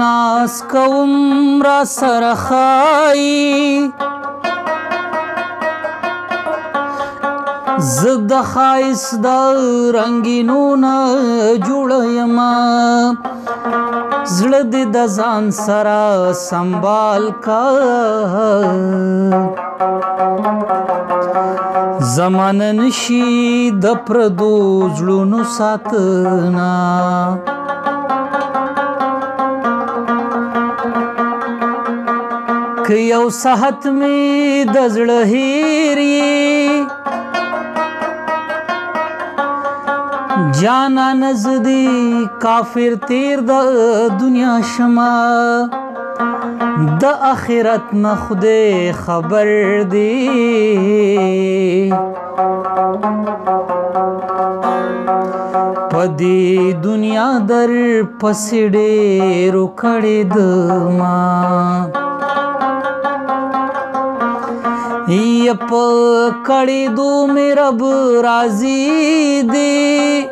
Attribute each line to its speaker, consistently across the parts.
Speaker 1: ناس کوم را سره خایي زه د ښایست د رنګینو نه جوړه یمه زړه دې د ځان سره سنبال کا زمانه نشي د پردو زړونو ساتنه که یو صحت می د زړه هیر یې جانان زه دې کافر تیر د دنیا شمه د آخرت نه خدای خبر دی په دې دنیا در پسې ډېرو کړې دما یپ کړې دو مې رب راضي دی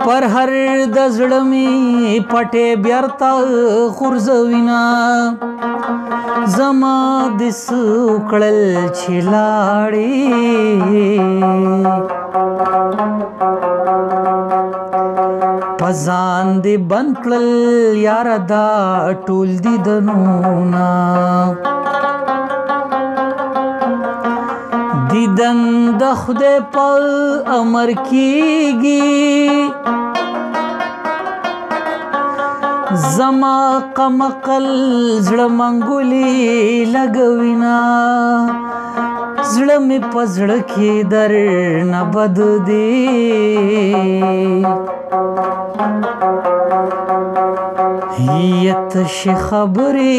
Speaker 1: پر هر د زړه مې پټې بیرته غورځوینه زما د څه وکړل چې لاړې په ځان دې بند کړل یاره دا ټول دیدنونه دیدن د خدای په امر کېږي زما قمقل زړه منګولې لګوینه زړه مې په زړه کې درنه بد دی تشې خبرې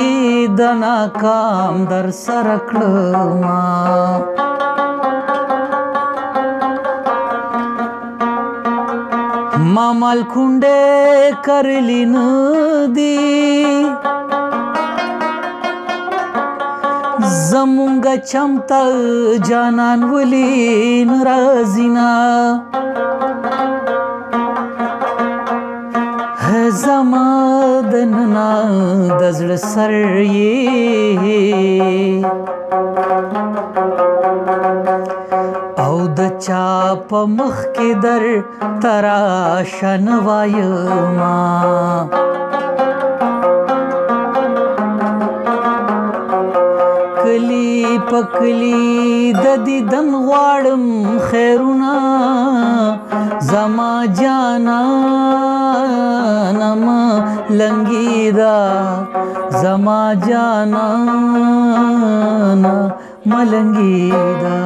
Speaker 1: د ناکام در سره کړمه ما مال کونډې کرلی نه دي زمونږ چمته جانان ولې نه راځي نه زما د ننا د زړه سر یې او د چا په مخ کې در تراشه نه وایما کلی په کلی د دیدن غواړم خیرونه زما جانانم لنګیدا زما جانان ملنګیدا